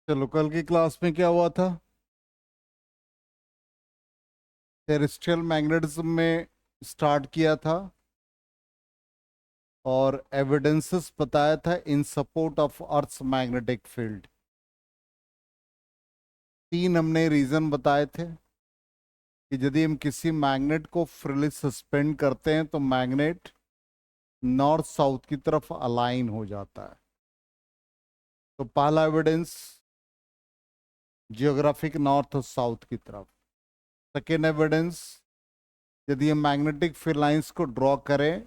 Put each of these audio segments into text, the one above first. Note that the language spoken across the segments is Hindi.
चलो, कल की क्लास में क्या हुआ था? टेरेस्ट्रियल मैग्नेटिज्म में स्टार्ट किया था और एविडेंसेस बताया था in support of earth's magnetic field. 3 हमने रीजन बताए थे कि यदि हम किसी मैग्नेट को फ्रीली सस्पेंड करते हैं तो मैग्नेट नॉर्थ साउथ की तरफ अलाइन हो जाता है। तो पहला एविडेंस जियोग्राफिक नॉर्थ और साउथ की तरफ। सेकेंड एविडेंस, यदि हम मैग्नेटिक फील्ड लाइंस को ड्रॉ करें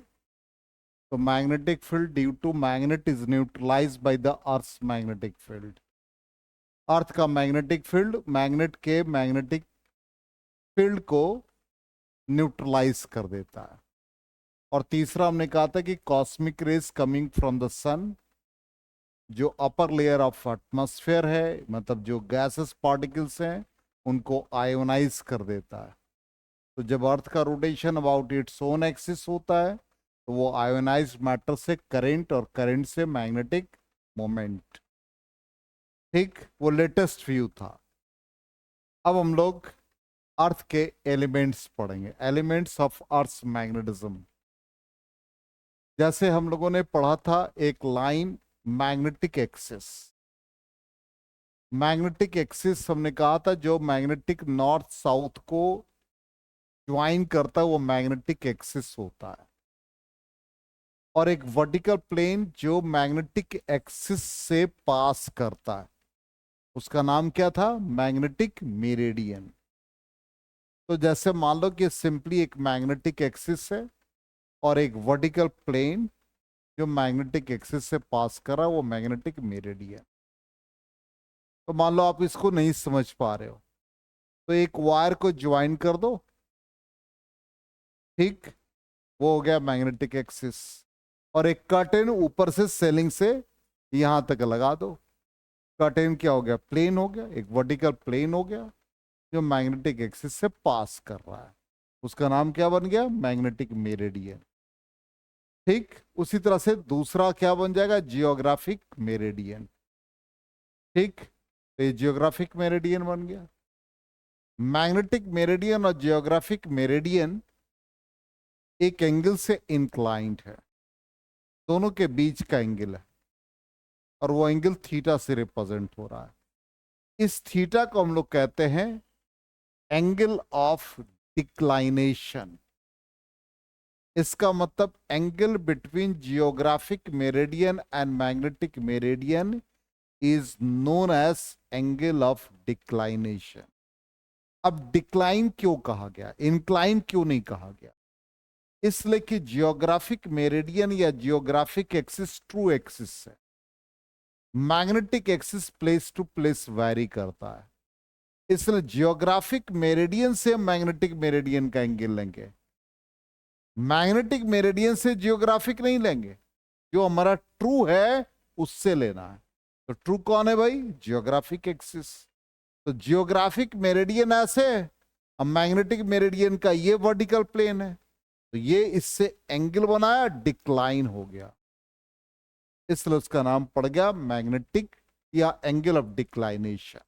तो magnetic field due to magnet is neutralised by the earth's magnetic field. Earth का मैग्नेटिक फील्ड मैग्नेट के मैग्नेटिक फील्ड को न्यूट्रलाइज कर देता है। और तीसरा हमने कहा था कि cosmic rays coming from the sun जो अपर लेयर ऑफ एटमॉस्फेयर है, मतलब जो गैसेस पार्टिकल्स हैं, उनको आयोनाइज कर देता है। तो जब अर्थ का rotation about its own axis होता है तो वो आयोनाइज्ड मैटर से करंट और करंट से मैग्नेटिक मोमेंट। ठीक, वो लेटेस्ट व्यू था। अब हम लोग अर्थ के एलिमेंट्स पढ़ेंगे, एलिमेंट्स ऑफ अर्थ मैग्नेटिज्म। जैसे हम लोगों ने पढ़ा था एक line, magnetic axis. Magnetic axis हमने कहा था जो मैग्नेटिक नॉर्थ साउथ को ज्वाइन करता है वो मैग्नेटिक एक्सिस होता है। और एक वर्टिकल प्लेन जो मैग्नेटिक एक्सिस से पास करता है उसका नाम क्या था? Magnetic meridian. तो जैसे मान लो कि सिंपली एक मैग्नेटिक एक्सिस है और एक वर्टिकल प्लेन जो मैग्नेटिक एक्सिस से पास कर रहा है वो मैग्नेटिक मेरिडियन। तो मान लो आप इसको नहीं समझ पा रहे हो तो एक वायर को ज्वाइन कर दो। ठीक, वो हो गया मैग्नेटिक एक्सिस। और एक कर्टेन ऊपर से सेलिंग से यहां तक लगा दो। कर्टेन क्या हो गया? प्लेन हो गया, एक वर्टिकल प्लेन हो गया जो मैग्नेटिक एक्सिस से पास कर रहा है। उसका नाम क्या बन गया? Magnetic meridian. ठीक, उसी तरह से दूसरा क्या बन जाएगा? Geographic meridian. ठीक, तो ये जियोग्राफिक मेरिडियन बन गया। मैग्नेटिक मेरिडियन और जियोग्राफिक मेरिडियन एक एंगल से इंक्लाइंड है, दोनों के बीच का एंगल है और वो एंगल थीटा से रिप्रेजेंट हो रहा है। इस थीटा को हम लोग कहते हैं एंगल ऑफ डिक्लाइनेशन। इसका मतलब angle between geographic meridian and magnetic meridian is known as angle of declination. अब डिक्लाइन क्यों कहा गया, इंक्लाइन क्यों नहीं कहा गया? इसलिए कि जियोग्राफिक मेरिडियन या जियोग्राफिक एक्सिस ट्रू एक्सिस है। Magnetic axis place to place vary करता है, इसलिए जियोग्राफिक मेरिडियन से हम मैग्नेटिक मेरिडियन का एंगल लेंगे, मैग्नेटिक मेरिडियन से जियोग्राफिक नहीं लेंगे। जो हमारा ट्रू है उससे लेना है। तो ट्रू कौन है भाई? Geographic axis. तो जियोग्राफिक मेरिडियन ऐसे है, अब मैग्नेटिक मेरिडियन का ये वर्टिकल प्लेन है तो ये इससे एंगल बनाया, डिक्लाइन हो गया, इसलिए उसका नाम पड़ गया मैग्नेटिक या एंगल ऑफ डिक्लाइनेशन।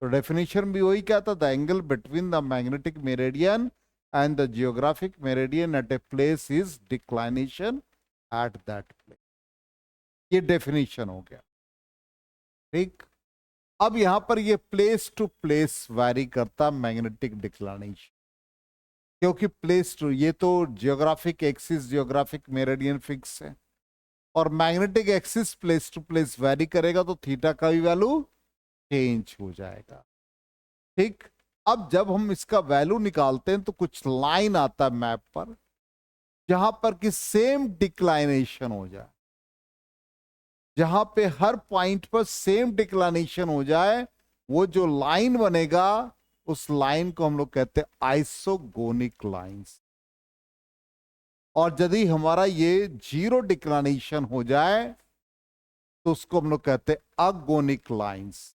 तो डेफिनेशन भी वही कहता, the angle between the magnetic meridian and the geographic meridian at a place is declination at that place. ये डेफिनेशन हो गया। ठीक, अब यहां पर ये प्लेस टू प्लेस वैरी करता मैग्नेटिक डिक्लाइनेशन, क्योंकि प्लेस टू, ये तो geographic axis geographic meridian fix है और magnetic axis place to place vary करेगा तो थीटा का भी वैल्यू चेंज हो जाएगा। ठीक, अब जब हम इसका वैल्यू निकालते हैं तो कुछ लाइन आता है मैप पर जहां पर कि सेम डिक्लाइनेशन हो जाए, जहां पे हर पॉइंट पर सेम डिक्लाइनेशन हो जाए, वो जो लाइन बनेगा उस लाइन को हम लोग कहते हैं आइसोगोनिक लाइंस। और यदि हमारा ये जीरो डिक्लाइनेशन हो जाए तो उसको हम लोग कहते हैं अगोनिक लाइंस।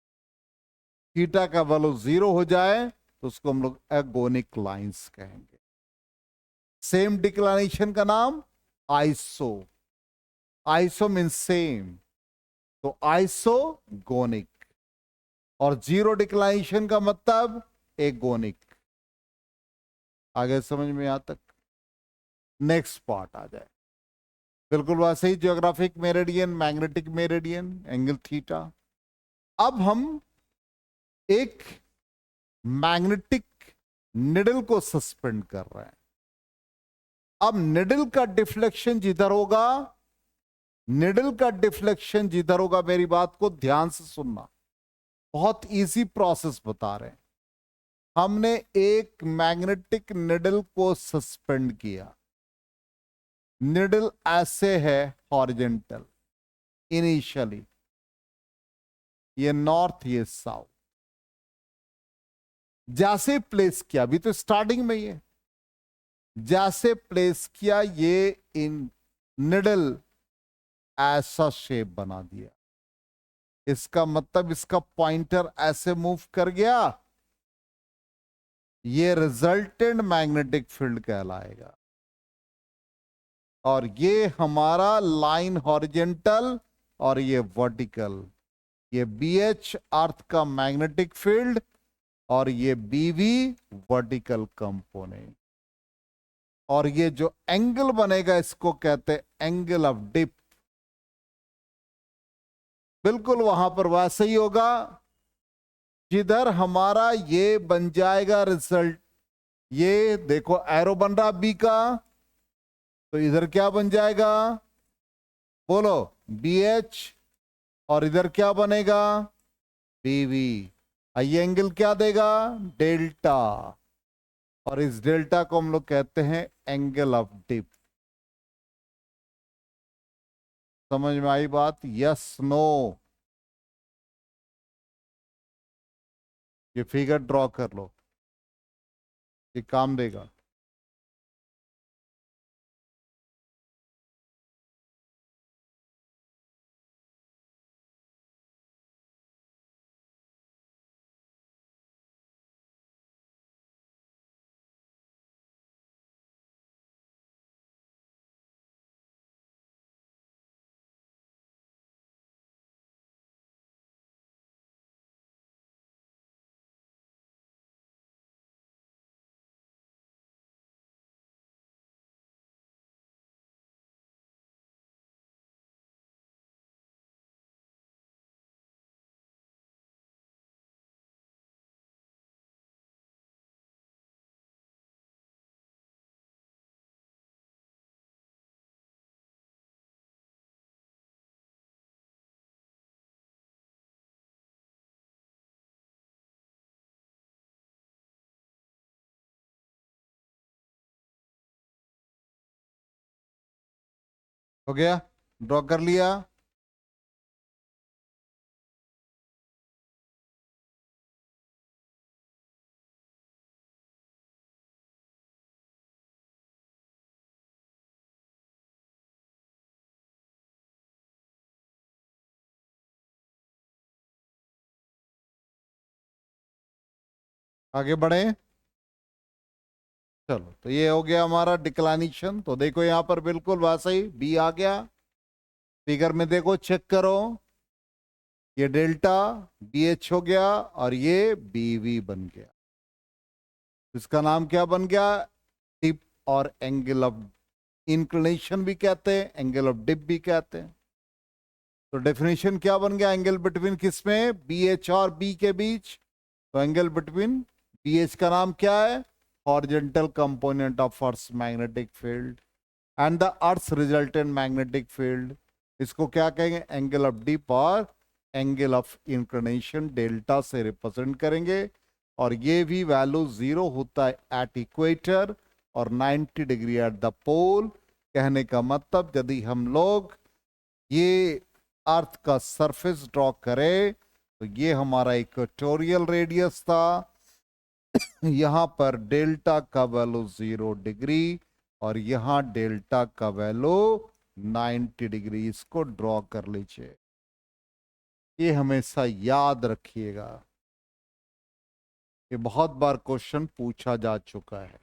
थीटा का वैल्यू 0 हो जाए तो उसको हम लोग अगोनिक लाइंस कहेंगे। सेम डिक्लाइनेशन का नाम आइसो, आइसो मीन सेम, तो आइसोगोनिक। और जीरो डिक्लाइनेशन का मतलब एगोनिक। आगे समझ में यहां तक? नेक्स्ट पार्ट आ जाए। बिल्कुल वैसे ही geographic meridian, magnetic meridian, angle theta. अब हम एक मैग्नेटिक निडल को सस्पेंड कर रहे हैं। अब निडल का डिफ्लेक्शन जिधर होगा, निडल का डिफ्लेक्शन जिधर होगा, मेरी बात को ध्यान से सुनना, बहुत इजी प्रोसेस बता रहे हैं। हमने एक मैग्नेटिक निडल को सस्पेंड किया। निडल ऐसे है हॉरिजेंटल इनिशियली, ये नॉर्थ ये साउथ। जैसे प्लेस किया, अभी तो स्टार्टिंग में ही है, जैसे प्लेस किया ये इन निडल ऐसा शेप बना दिया। इसका मतलब इसका पॉइंटर ऐसे मूव कर गया, ये रिजल्टेंट मैग्नेटिक फील्ड कहलाएगा। और ये हमारा लाइन हॉरिजेंटल और ये वर्टिकल, ये BH अर्थ का मैग्नेटिक फील्ड और ये BV वर्टिकल कंपोनेंट। और ये जो एंगल बनेगा इसको कहते हैं एंगल ऑफ डिप। बिल्कुल वहां पर वैसे ही होगा जिधर हमारा ये बन जाएगा रिजल्ट। ये देखो एरो बन रहा बी का, तो इधर क्या बन जाएगा बोलो, BH। और इधर क्या बनेगा, BV। ये एंगल क्या देगा, डेल्टा। और इस डेल्टा को हम लोग कहते हैं एंगल ऑफ डिप। समझ में आई बात? Yes no? ये फिगर ड्रॉ कर लो, ये काम देगा। हो गया? ड्रॉ कर लिया? आगे बढ़े? चलो, तो ये हो गया हमारा डिक्लाइनेशन। तो देखो यहां पर बिल्कुल वैसा ही बी आ गया। फिगर में देखो, चेक करो, ये डेल्टा BH हो गया और ये BV बन गया। इसका नाम क्या बन गया, टिप। और एंगल ऑफ इंक्लिनेशन भी कहते हैं, एंगल ऑफ डिप भी कहते हैं। तो डेफिनेशन क्या बन गया, एंगल बिटवीन किसमें, BH और B के बीच। तो एंगल बिटवीन BH का नाम क्या है, horizontal component of earth magnetic field and the earth resultant magnetic field. इसको क्या कहेंगे, एंगल ऑफ डिप और एंगल ऑफ इंक्लिनेशन डेल्टा से रिप्रेजेंट करेंगे। और ये भी वैल्यू 0 होता है एट इक्वेटर और 90 डिग्री एट द पोल। कहने का मतलब यदि हम लोग ये अर्थ का सरफेस ड्रॉ करें तो ये हमारा इक्वेटोरियल रेडियस था। यहां पर डेल्टा का वैल्यू 0 डिग्री और यहां डेल्टा का वैल्यू 90 डिग्री। इसको ड्रॉ कर लीजिए, ये हमेशा याद रखिएगा, ये बहुत बार क्वेश्चन पूछा जा चुका है।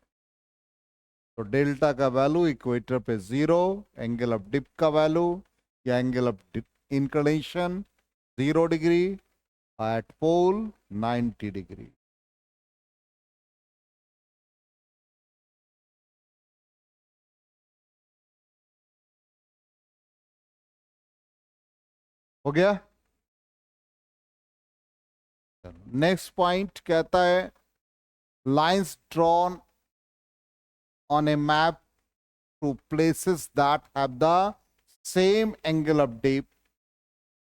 तो डेल्टा का वैल्यू इक्वेटर पे 0, एंगल ऑफ डिप का वैल्यू या angle of inclination 0 degree at pole 90 degree. हो गया। नेक्स्ट पॉइंट कहता है lines drawn on a map to places that have the same angle of dip,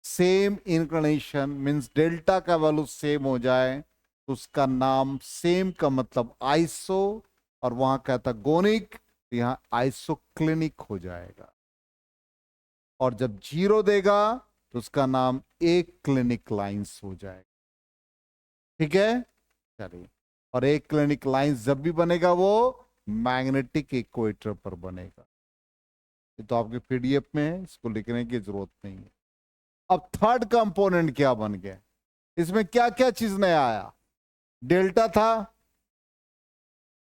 same inclination, means delta का वैल्यू सेम हो जाए तो उसका नाम, सेम का मतलब आइसो, और वहां कहता गोनिक, यहां आइसोक्लिनिक हो जाएगा। और जब जीरो देगा तो उसका नाम एक क्लिनिक लाइंस हो जाएगा। ठीक है, चलिए। और एक क्लिनिक लाइंस जब भी बनेगा वो मैग्नेटिक इक्वेटर पर बनेगा। ये तो आपके पीडीएफ में है, इसको लिखने की जरूरत नहीं है। अब थर्ड कंपोनेंट क्या बन गया, इसमें क्या क्या चीज नया आया। डेल्टा था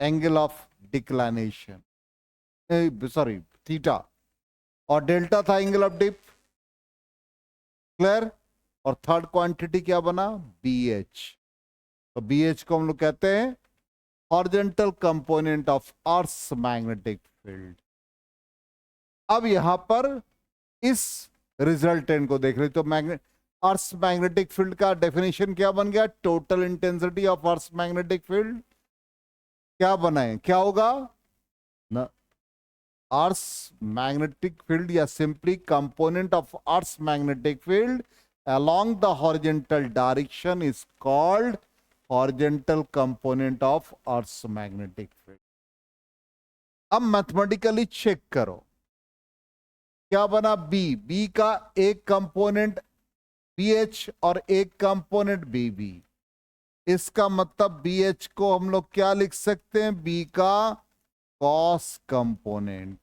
angle of declination, sorry theta, और डेल्टा था एंगल ऑफ डिप। क्लियर। और थर्ड क्वांटिटी क्या बना, बी एच। तो बी एच को हम लोग कहते हैं horizontal component of earth's magnetic field. अब यहां पर इस रिजल्टेंट को देख रहे तो अर्थ मैग्नेटिक फील्ड का डेफिनेशन क्या बन गया, total intensity of earth magnetic field क्या बना है, क्या होगा ना, अर्थ मैग्नेटिक फील्ड या simply component of earth magnetic field along the horizontal direction is called horizontal component of earth's magnetic field। अब मैथमेटिकली चेक करो क्या बना, बी का एक कंपोनेंट बी एच और एक कंपोनेंट बी बी। इसका मतलब बी एच को हम लोग क्या लिख सकते हैं, बी का कॉस कंपोनेंट।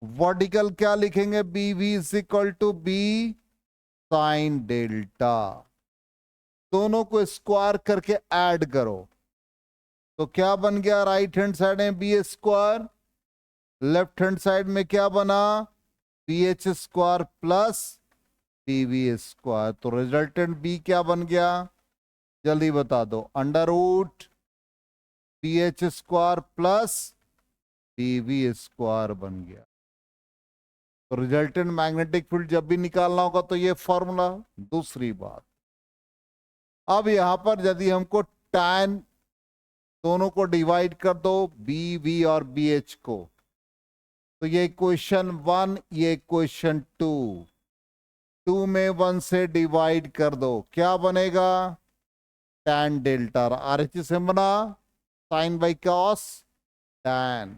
वर्टिकल क्या लिखेंगे, B V is equal to B sine delta. दोनों को स्क्वायर करके ऐड करो तो क्या बन गया, राइट हैंड साइड में B square, left hand side में क्या बना, B H square plus B V square. तो रिजल्टेंट बी क्या बन गया, जल्दी बता दो, under root B H square plus B V square बन गया। तो रिजल्टेंट मैग्नेटिक फील्ड जब भी निकालना होगा तो ये फॉर्मूला। दूसरी बात, अब यहां पर यदि हमको tan दोनों को डिवाइड कर दो, बी वी और बी एच को, तो ये इक्वेशन 1, ये इक्वेशन 2, 2 में 1 से डिवाइड कर दो, क्या बनेगा, tan डेल्टा। आर एच से बना sine by cos, tan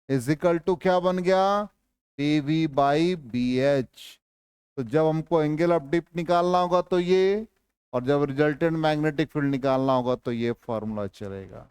is equal to क्या बन गया, B V by B H. तो जब हमको एंगल ऑफ डिप निकालना होगा तो ये, और जब रिजल्टेंट मैग्नेटिक फील्ड निकालना होगा तो ये फॉर्मूला चलेगा।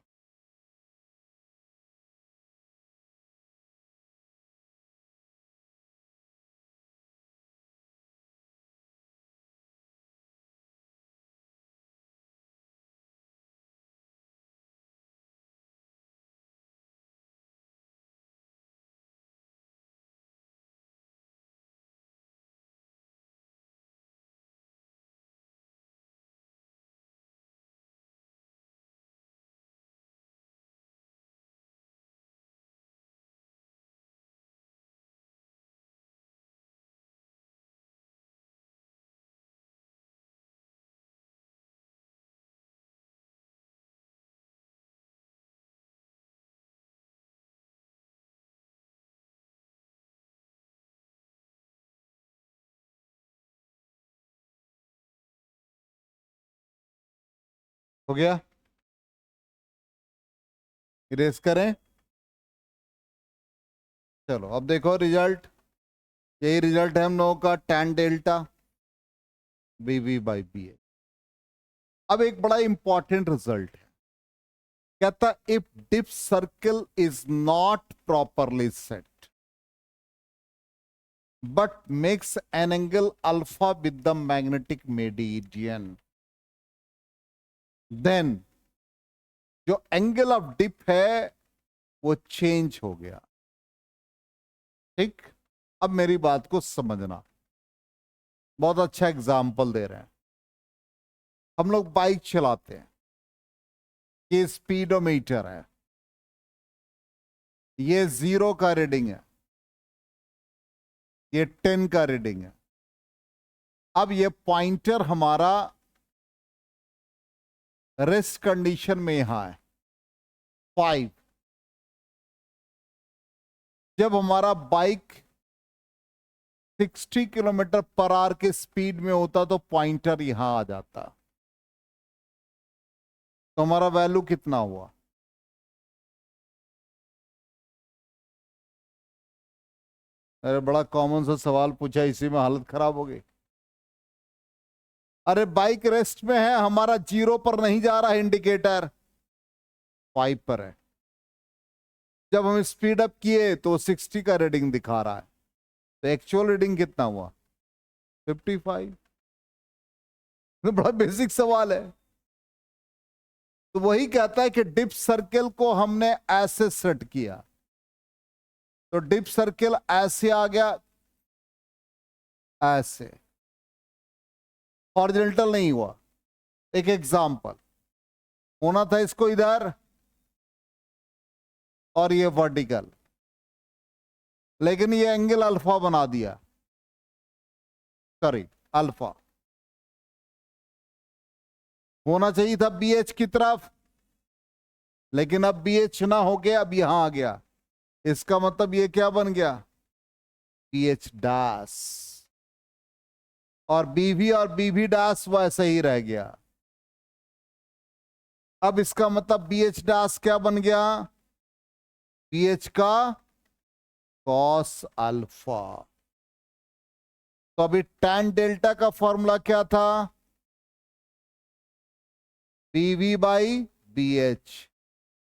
हो गया, इरेज करें। चलो अब देखो रिजल्ट, यही रिजल्ट है हम लोगों का, tan delta B V by B A. अब एक बड़ा इंपॉर्टेंट रिजल्ट है, कहता if dip circle is not properly set but makes an angle alpha with the magnetic meridian, then जो एंगल ऑफ डिप है वो चेंज हो गया। ठीक, अब मेरी बात को समझना, बहुत अच्छा एग्जाम्पल दे रहे हैं। हम लोग बाइक चलाते हैं, ये स्पीडोमीटर है, ये 0 का रीडिंग है, ये 10 का रीडिंग है। अब ये पॉइंटर हमारा रेस्ट कंडीशन में यहां है 5। जब हमारा बाइक 60 किलोमीटर पर आवर के स्पीड में होता तो पॉइंटर यहां आ जाता, तो हमारा वैल्यू कितना हुआ? अरे बड़ा कॉमन सा सवाल पूछा, इसी में हालत खराब हो गई। अरे बाइक रेस्ट में है, हमारा 0 पर नहीं जा रहा है, इंडिकेटर 5 पर है। जब हम स्पीड अप किए तो 60 का रीडिंग दिखा रहा है, तो एक्चुअल रीडिंग कितना हुआ? 55। तो बड़ा बेसिक सवाल है। तो वही कहता है कि डिप सर्कल को हमने ऐसे सेट किया, तो डिप सर्कल ऐसे आ गया, ऐसे हॉरिजॉन्टल नहीं हुआ। एक एग्जांपल होना था इसको इधर और ये वर्टिकल, लेकिन ये एंगल अल्फा बना दिया, सॉरी अल्फा। होना चाहिए था BH की तरफ, लेकिन अब BH ना हो गया, अब यहां आ गया। इसका मतलब ये क्या बन गया? BH dash. और BV और BV डैश वैसे ही रह गया। अब इसका मतलब BH डैश क्या बन गया? BH का कॉस अल्फा। तो अभी tan डेल्टा का फॉर्मूला क्या था? BV by BH।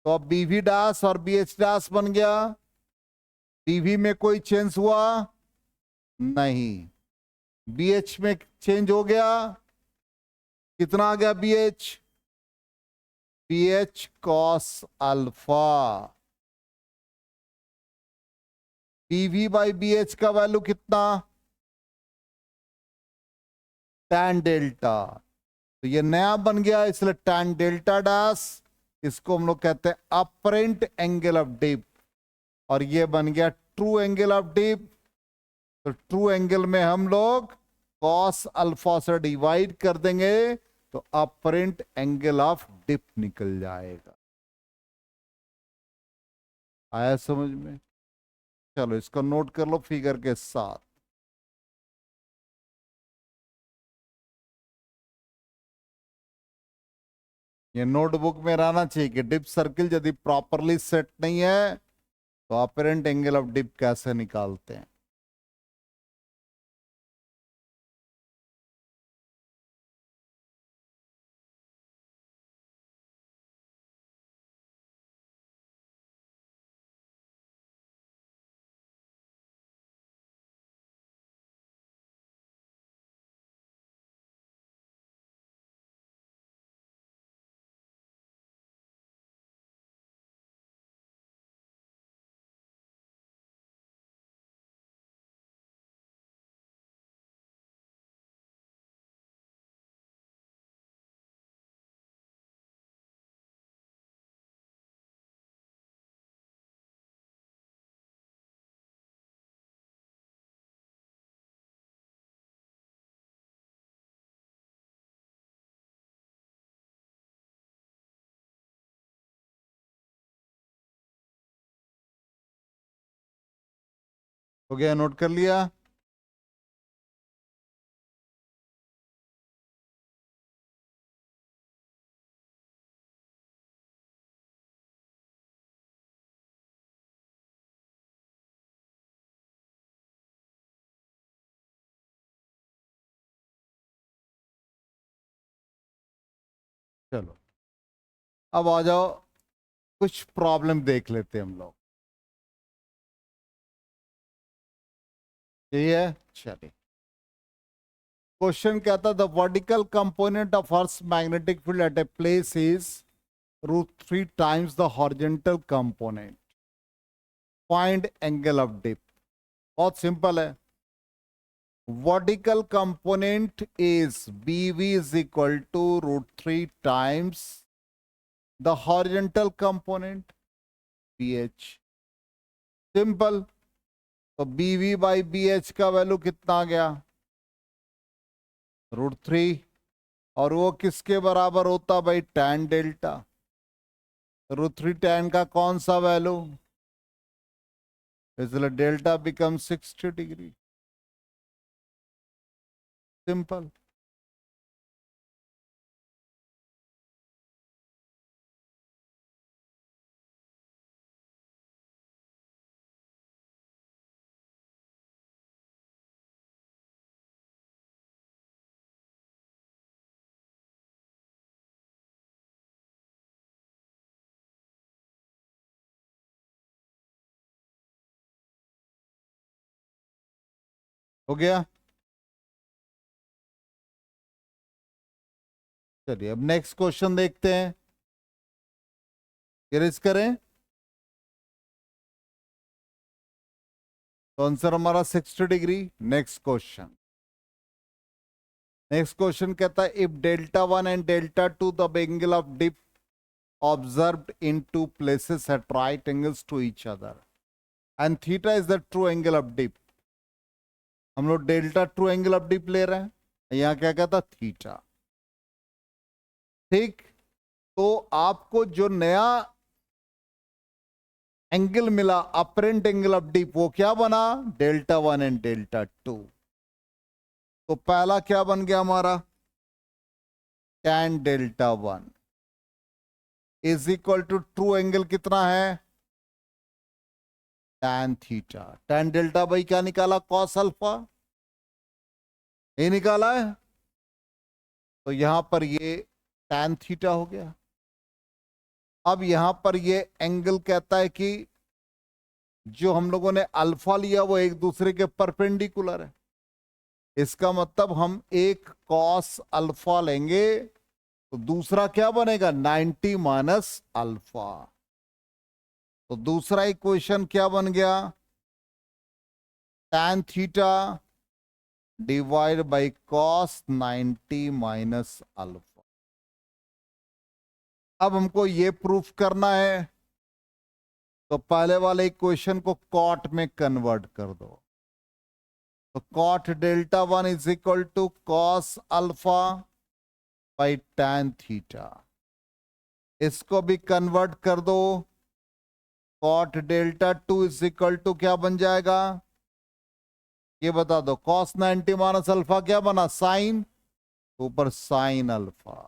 तो अब BV डैश और BH डैश बन गया। BV में कोई चेंज हुआ नहीं, BH में चेंज हो गया। कितना आ गया BH? BH cos alpha. BV by BH का वैल्यू कितना? tan delta. तो ये नया बन गया, इसलिए tan डेल्टा डैश, इसको हम लोग कहते हैं अपरेंट एंगल ऑफ डिप, और ये बन गया ट्रू एंगल ऑफ डिप। तो ट्रू एंगल में हम लोग cos अल्फा से डिवाइड कर देंगे, तो अपरेंट एंगल ऑफ डिप निकल जाएगा। आया समझ में? चलो इसको नोट कर लो फिगर के साथ। ये नोटबुक में रहना चाहिए कि डिप सर्किल यदि प्रॉपरली सेट नहीं है तो अपरेंट एंगल ऑफ डिप कैसे निकालते हैं। हो गया? नोट कर लिया? चलो अब आ जाओ, कुछ प्रॉब्लम देख लेते हैं हम लोग। यही है, चलिए। क्वेश्चन कहता the vertical component of earth magnetic field at a place is √3 times the horizontal component, find angle of dip. बहुत सिंपल है। vertical component is BV is equal to √3 times the horizontal component BH. Simple. तो BV बाई BH का वैल्यू कितना आ गया? √3. और वो किसके बराबर होता भाई? tan delta. √3 tan का कौन सा वैल्यू? इसलिए डेल्टा बिकम 60 डिग्री. सिंपल. हो गया. चलिए अब नेक्स्ट क्वेश्चन देखते हैं. इरेज करें. तो आंसर हमारा 60 degree. Next question. Next question कहता है if Δ1 and Δ2 the angle of dip observed in two places at right angles to each other and theta is the true angle of dip. हम लोग delta true angle of dip ले रहे हैं. यहां क्या कहता? थीटा. ठीक. तो आपको जो नया एंगल मिला अपरेंट एंगल ऑफ डिप वो क्या बना? Δ1 एंड Δ2. तो पहला क्या बन गया हमारा? tan Δ1 is equal to true angle कितना है? tan theta. tan delta by क्या निकाला? cos alpha. ये निकाला है. तो यहां पर ये tan थीटा हो गया. अब यहां पर ये एंगल कहता है कि जो हम लोगों ने अल्फा लिया वो एक दूसरे के परपेंडिकुलर है. इसका मतलब हम एक cos अल्फा लेंगे तो दूसरा क्या बनेगा? 90 माइनस अल्फा. तो दूसरा इक्वेशन क्या बन गया? tan theta divide by cos 90 minus alpha. अब हमको ये प्रूफ करना है तो पहले वाले इक्वेशन को कॉट में कन्वर्ट कर दो. तो cot Δ1 is equal to cos alpha by tan theta. इसको भी कन्वर्ट कर दो. कॉट Δ2 इज इक्वल टू क्या बन जाएगा? ये बता दो. cos 90 माइनस अल्फा क्या बना? साइन. ऊपर साइन अल्फा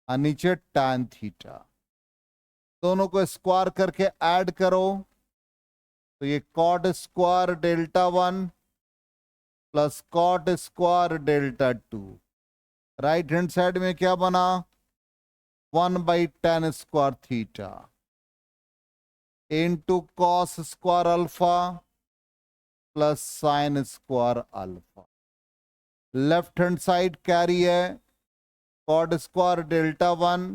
और नीचे tan थीटा. दोनों को स्क्वायर करके ऐड करो तो ये cot square Δ1 plus cot square Δ2. Right hand side में क्या बना? 1 by tan square theta into cos square alpha plus sine square alpha. Left hand side carry है. Cot square Δ1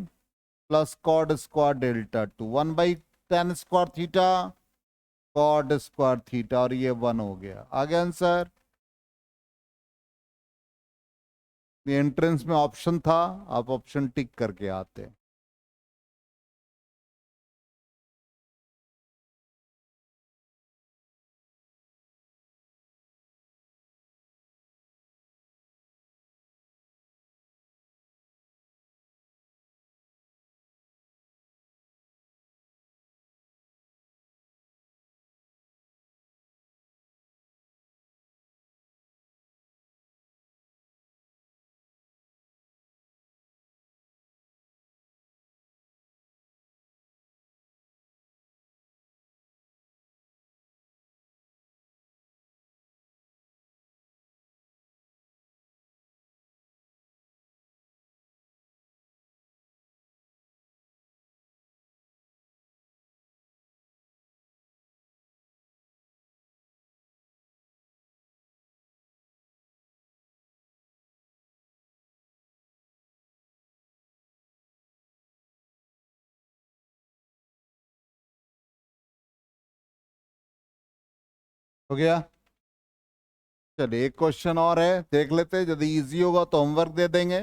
plus cot square Δ2. 1 by tan square theta cot square theta और ये 1 हो गया. आगे आंसर. एंट्रेंस में ऑप्शन था, आप ऑप्शन टिक करके आते. हो गया. चलिए एक क्वेश्चन और है, देख लेते हैं, यदि इजी होगा तो होमवर्क दे देंगे।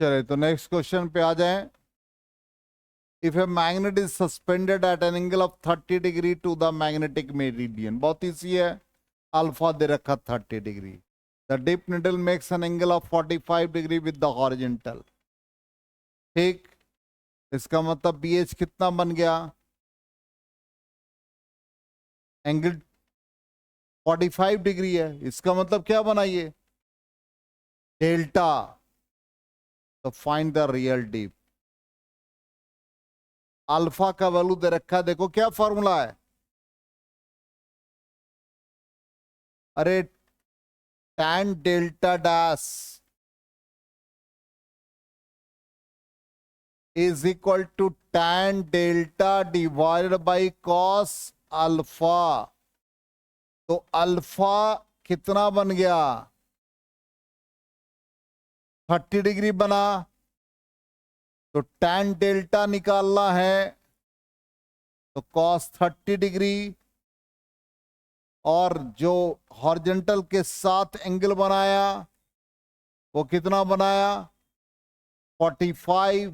चलिए तो नेक्स्ट क्वेश्चन पे आ जाएं। If a magnet is suspended at an angle of 30 degree to the magnetic meridian, बहुत इजी है, अल्फा दे रखा 30 degree, the dip needle makes an angle of 45 degree with the horizontal. ठीक, इसका मतलब BH कितना बन गया, एंगल 45 डिग्री है, इसका मतलब क्या बना ये, डेल्टा। तो find the real dip. Alpha का वैल्यू दे रखा है, देखो क्या फॉर्मूला है, अरे tan delta dash is equal to tan delta divided by cos alpha. तो अल्फा कितना बन गया, 30 डिग्री बना, तो tan डेल्टा निकालना है, तो cos 30 डिग्री, और जो हॉरिजॉन्टल के साथ एंगल बनाया वो कितना बनाया, 45,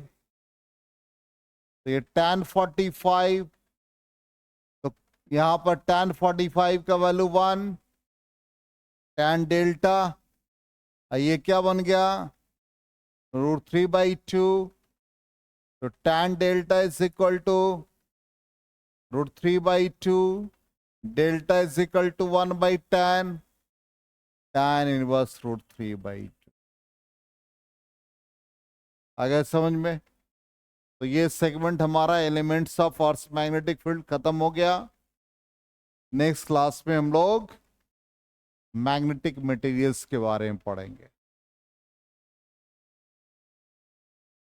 तो ये tan 45, तो यहां पर tan 45 का वैल्यू 1, tan डेल्टा, ये क्या बन गया, √3/2, तो tan delta is equal to √3/2, delta is equal to 1/tan, tan inverse √3/2। आ गया समझ में। तो ये सेगमेंट हमारा elements of earth magnetic field खत्म हो गया। नेक्स्ट क्लास में हम लोग मैग्नेटिक मटेरियल्स के बारे में पढ़ेंगे।